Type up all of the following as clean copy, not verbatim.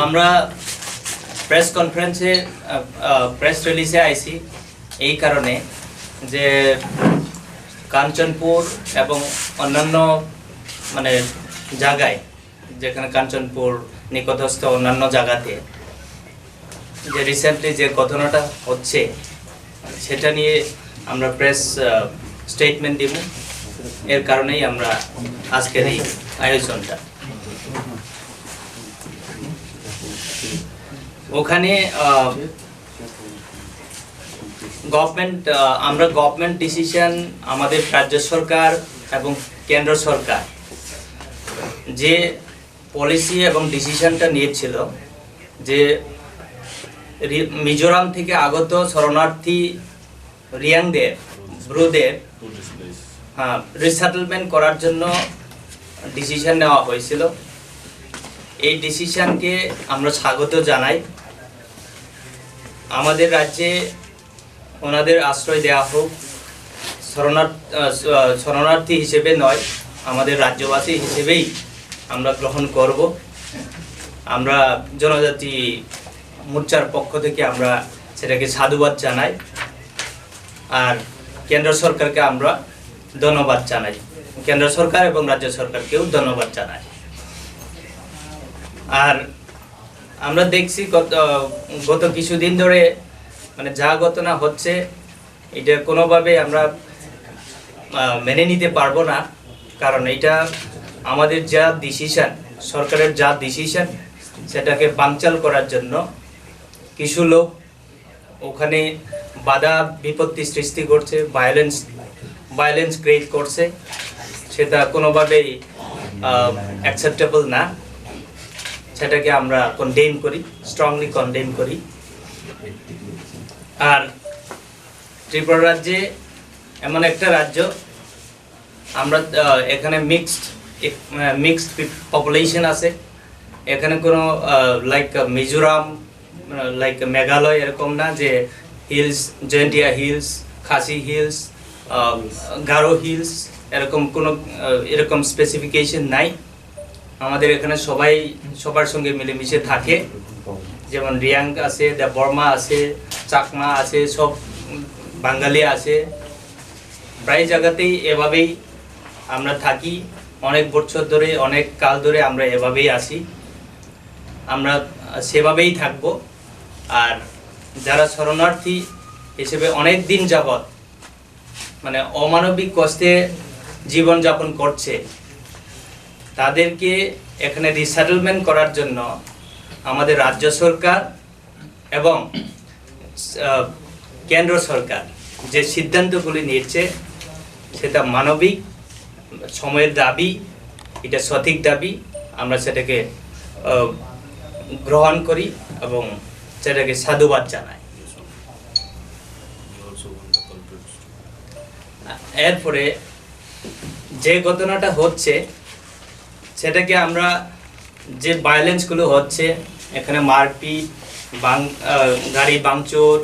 আমরা প্রেস কনফারেন্সে প্রেস রিলিজে আইছি এই কারণে যে কাঞ্চনপুর এবং অন্যান্য মানে জায়গায় যেখানে কাঞ্চনপুর নিকটস্থ অন্যান্য জায়গাতে যে রিসেন্টলি যে ঘটনাটা হচ্ছে সেটা নিয়ে আমরা প্রেস স্টেটমেন্ট দিব। এর কারণেই আমরা আজকের এই আয়োজনটা। ওখানে আমরা গভর্নমেন্ট ডিসিশন, আমাদের রাজ্য সরকার এবং কেন্দ্র সরকার যে পলিসি এবং ডিসিশনটা নিয়েছিল যে মিজোরাম থেকে আগত শরণার্থী রিয়াংদের ব্রুদের রিসেটেলমেন্ট করার জন্য ডিসিশন নেওয়া হয়েছিল। এই ডিসিশনকে আমরা স্বাগত জানাই। আমাদের রাজ্যে ওনাদের আশ্রয় দেওয়া হোক, শরণার্থী হিসেবে নয়, আমাদের রাজ্যবাসী হিসেবেই আমরা গ্রহণ করব। আমরা জনজাতি মোর্চার পক্ষ থেকে আমরা সেটাকে সাধুবাদ জানাই, আর কেন্দ্র সরকারকে আমরা ধন্যবাদ জানাই, কেন্দ্র সরকার এবং রাজ্য সরকারকেও ধন্যবাদ জানাই। আর আমরা দেখছি গত কিছুদিন ধরে মানে যা ঘটনা হচ্ছে এটা কোনোভাবে আমরা মেনে নিতে পারবো না, কারণ এটা আমাদের যা ডিসিশন, সরকারের যা ডিসিশন, সেটাকে বানচাল করার জন্য কিছু লোক ওখানে বাধা বিপত্তি সৃষ্টি করছে, ভায়োলেন্স ক্রিয়েট করছে। সেটা কোনোভাবেই অ্যাকসেপ্টেবল না, সেটাকে আমরা কন্ডেম করি, স্ট্রংলি কন্ডেম করি। আর ত্রিপুরা রাজ্যে এমন একটা রাজ্য, আমরা এখানে মিক্সড পপুলেশন আছে। এখানে কোনো লাইক মিজোরাম, লাইক মেঘালয় এরকম না যে হিলস, জয়েন্টিয়া হিলস, খাসি হিলস, গারো হিলস, এরকম কোনো এরকম স্পেসিফিকেশন নাই। আমাদের এখানে সবাই সবার সঙ্গে মিলেমিশে থাকে, যেমন রিয়াং আছে, বর্মা আছে, চাকমা আছে, সব বাঙালি আছে। প্রায় জায়গাতেই এভাবেই আমরা থাকি, অনেক বছর ধরে, অনেক কাল ধরে আমরা এভাবেই আসি, আমরা সেভাবেই থাকব। আর যারা শরণার্থী হিসেবে অনেক দিন যাবৎ মানে অমানবিক কষ্টে জীবনযাপন করছে, তাদেরকে এখানে রিসেটেলমেন্ট করার জন্য আমাদের রাজ্য সরকার এবং কেন্দ্র সরকার যে সিদ্ধান্তগুলি নিয়েছে সেটা মানবিক সময়ের দাবি, এটা সঠিক দাবি। আমরা সেটাকে গ্রহণ করি এবং সেটাকে সাধুবাদ জানাই। এরপরে যে ঘটনাটা হচ্ছে সেটাকে আমরা, যে ভায়োলেন্সগুলো হচ্ছে এখানে, মারপিট, গাড়ি ভাঙচুর,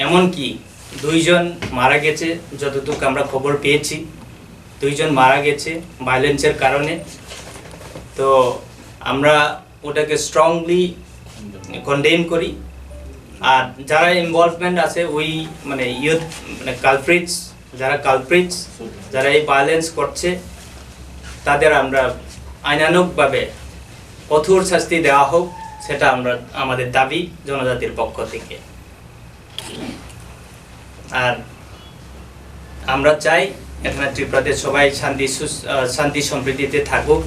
এমনকি 2 জন মারা গেছে, যতটুকু আমরা খবর পেয়েছি 2 জন মারা গেছে ভায়োলেন্সের কারণে। তো আমরা ওটাকে স্ট্রংলি কন্ডেম করি। আর যারা ইনভলভমেন্ট আছে ওই মানে ইউথ মানে কালপ্রিটস, যারা এই ভায়োলেন্স করছে, তাদের আমরা আইনানুগভাবে কঠোর শাস্তি দেওয়া হোক, সেটা আমাদের দাবি জনজাতির পক্ষ থেকে। আর আমরা চাই এখানে ত্রিপুরাতে সবাই শান্তি সম্প্রীতিতে থাকুক,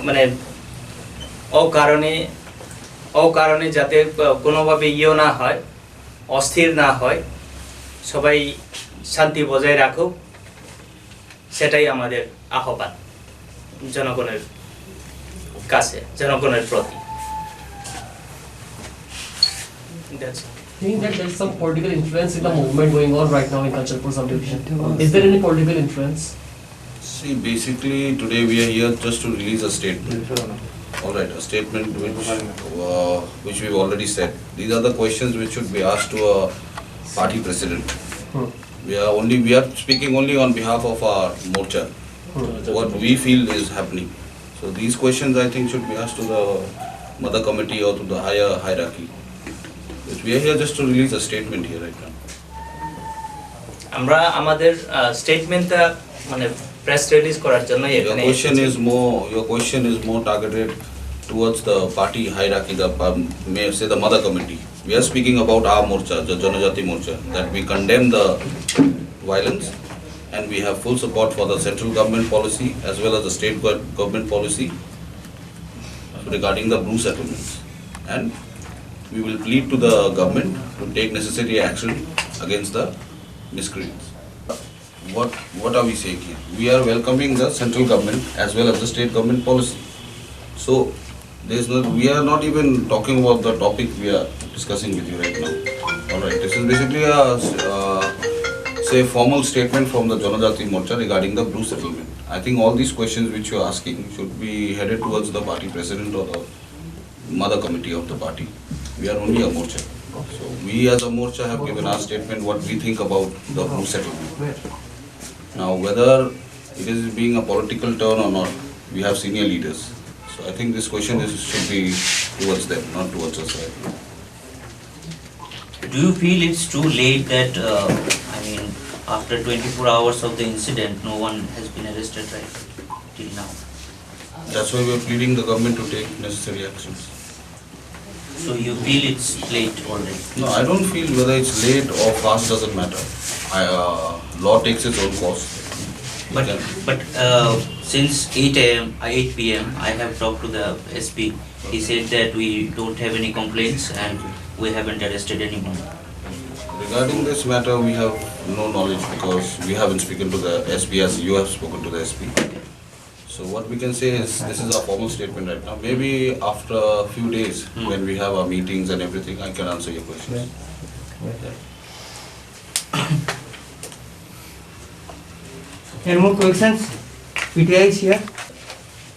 মানে অকারণে যাতে কোনোভাবে না হয়, অস্থির না হয়, সবাই শান্তি বজায় রাখুক, সেটাই আমাদের আহ্বান জনগণের কাছে, জনগণের প্রতি। I think that there is some political influence in the movement going on right now in Kanchanpur subdivision. Is there any political influence? See, basically today we are here just to release a statement. All right, a statement which we've already said. These are the questions which should be asked to a party president. We are speaking only on behalf of our Morcha. What we feel is happening. So these questions I think should be asked to the mother committee or to the higher hierarchy. But we are here just to release a statement here right now. আমরা আমাদের স্টেটমেন্টটা মানে press release করার জন্য Your এখানে question is more targeted towards the party hierarchy, the may say the mother committee. We are speaking about our Morcha, the Janajati Morcha, that we condemn the violence and we have full support for the central government policy as well as the state government policy regarding the blue settlements. And we will plead to the government to take necessary action against the miscreants. What are we saying here? We are welcoming the central government as well as the state government policy. So we are not even talking about the topic we are discussing with you right now. Alright, this is basically a formal statement from the Janajati Morcha regarding the blue settlement. I think all these questions which you are asking should be headed towards the party president or the mother committee of the party. We are only a Morcha. So we as a Morcha have given our statement what we think about the blue settlement. Now whether it is being a political turn or not, we have senior leaders. So I think this question should be towards them, not towards us right now. Do you feel it's too late that, after 24 hours of the incident, no one has been arrested right till now? That's why we are pleading the government to take necessary actions. So you feel it's late already? No, I don't feel whether it's late or fast doesn't matter. Law takes its own course. But since 8 p.m. I have talked to the SP. He said that we don't have any complaints and we haven't arrested anyone. Regarding this matter, we have no knowledge because we haven't spoken to the SP as you have spoken to the SP. So what we can say is this is our formal statement right now. Maybe after a few days when we have our meetings and everything, I can answer your questions. Any more questions? PTI is here.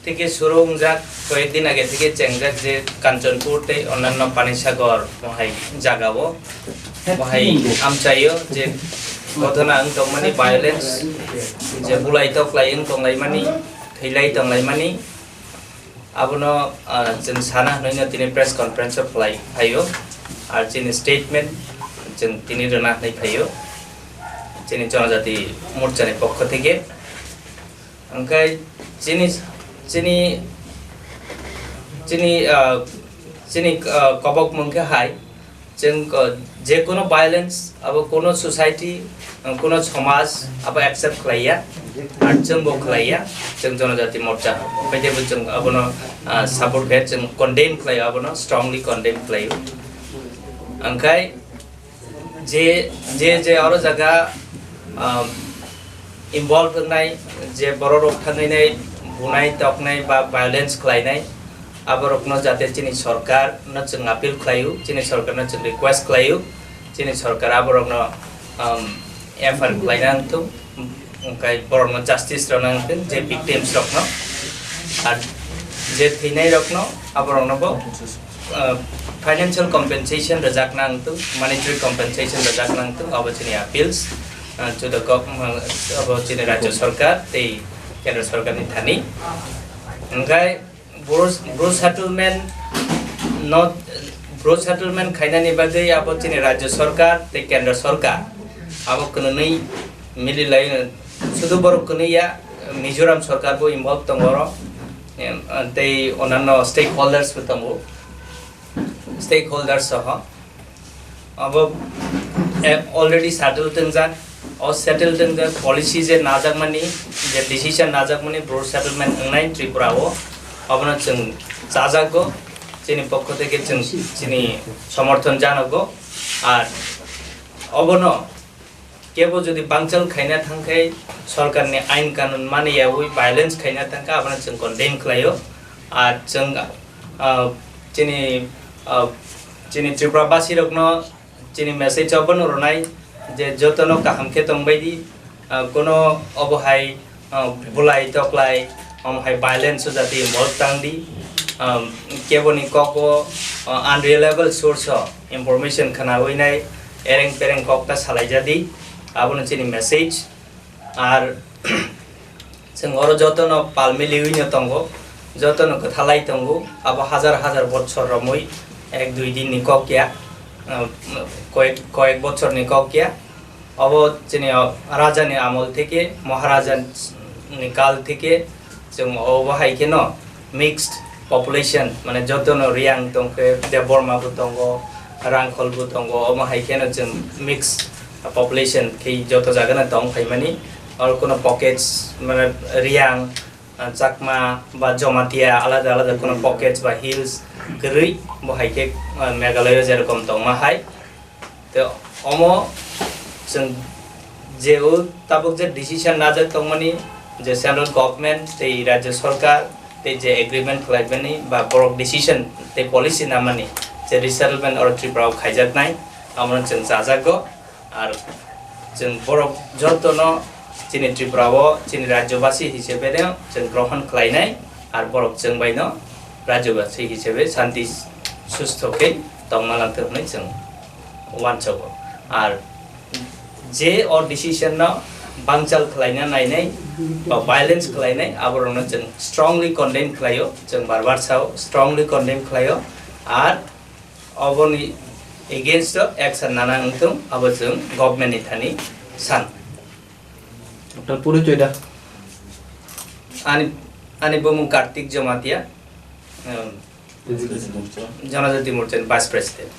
থেকে শুরু যাক কয়েকদিন আগে থেকে চেংরাক যে কাঞ্চনপুরতে অন্যান্য পানিসাগর মহাই জাগাবো মহাই আমচাইও যে ঘটনা তংমানি ভায়োলেন্স যে বুলাই তকলাইং তংলাইমানি থৈলাই তংলাইমানি আবনো जों साना हनैनो दिनै प्रेस कन्फारेन्स फलाय फायो आरो जोंनि स्टेटमेन्ट जों दिनै रोना होनाय फायो जोंनि जनजाति मोर्चानि पक्ष থেকে ओंखाय जोंनि कबक मोनखे हाय जों जे कोनो भायोलेंस अब कोनो सोसाइटी कोनो समाज अब एक्सेप्ट खालाया आरो जोंबो खालाया जों जनजाति मोर्चा बायदिबो जों अबनो सपोर्ट खाया जों कन्डेम खालायो अबनो स्ट्रंगली कन्डेम खालायो ओंखाय जे अरो जगह इनवल्व होनाय जे बर' रक थांनाय बुनाय तकनाय बा भायोलेंस खालायनाय आबरकनो जाते जोंनि सरकारनो जों आपिल खालायो जोंनि सरकारनो जों रिक्वेस्ट खालायो जोंनि सरकार आबरकनो एफआर खालायनांगौ ओंखाय बरनो जस्टिस रनांगोन जे विक्टिम्स रकनो आरो जे थैनाय रकनो आबरकनोबो फाइनेंशियल कम्पेनसेशन रजाकनांगौ मॉनेटरी कम्पेनसेशन रजाकनांगौ अब जोंनि आपिल्स to the government अब जोंनि राज्य सरकार ते केन्द्र सरकारनि थानि ओंखाय ब्रड सेटलमेंट खायनानि बागै अब जोंनि राज्य सरकार ते केन्द्र सरकार अब कोनै मिलिलाय सुदु बर कोनैया मिजोराम सरकारबो इनभल्व दंगरो ते अन्यान्य स्टेक होल्डार्सबो दङ स्टेक होल्डार्स सह अब अलरेडी सेटल दंजाक और सेटल दंजा पॉलिसी जे नाजाकमानि जे डिसिजन नाजाकमानि ब्रड सेटलमेंट होनाय त्रिपुराओ अबनो जों जाजागो जोंनि पक्ष থেকে जोंनि समर्थन जानांगौ आर अबनो केबो जदि बांचल खायना थांखाय सरकारनि आइन कानुन मानियावै भायोलेंस खायना थांखा अबनो जों कन्डेम खालायो आर जों जोंनि त्रिपुराबासी रकनो जोंनि मेसेज अबनो रनाय जे जतनो काहामखे तंबायदि कोनो अबहाय बुलाय तकलाय हमहाय भायोलेंस जाति इनवल्व तांदी केबोनि कको अनरिलायबल सोर्स इनफरमेशन खनावैनाय एरें पेरें कक्ता सालायजादि आबनो जोंनि मेसेज आर जों अर जतनो पालमिलिवैनो तंगो যতনকে থালাই তঙ্গু আবার হাজার হাজার বছর রমই 1-2 দিন নিককিয়া কয়েক বছর নিককিয়া অব চিনি রাজানি আমল থেকে মহারাজানি কাল থেকে जों अबहाय केन मिक्सड पपुलेशन माने जतनो रियां दंखे देबरमाबो दंगो रांखलबो दंगो अबहाय केन जों मिक्स पपुलेशन के जत जागना दं फाइमानि और कोनो पकेट्स माने रियां चाकमा बा जमातिया आलादा आलादा कोनो पकेट्स बा हिल्स गरै बहाय के मेघालय जेरकम दं माहाय तो अमो जों जेउ ताबुक जे डिसिजन नाजा दंमानि जे सेंट्रल गवर्नमेंट ते राज्य सरकार ते जे एग्रीमेंट खालायबानि बा बरक डिसिजन ते पॉलिसी नामानि जे रिसेटलमेंट और त्रिपुरा खायजानाय आमन जों जाजागो आरो जों बरक जतनो जोंनि त्रिपुराव जोंनि राज्यबासी हिसाबै जों ग्रहण खालायनाय आरो बरक जों बायनो राज्यबासी हिसाबै शान्ति सुस्थकै दंमालांथों होननाय जों वान्सागो आरो जे और डिसिजन न बांचाल खालायना नायनाय बा वायलेंस खालायनाय आबरनो जों स्ट्रंगली कन्डेम खालायो जों बारबार साव स्ट्रंगली कन्डेम खालायो आर अबनि एगेंस्ट एक्शन नानांथों आबो जों गवर्नमेंट नि थानि सान আপনার পরিচয়টা आनि बमुं कार्तिक जमातिया जनजाति मोर्चा भाइस प्रेसिडेंट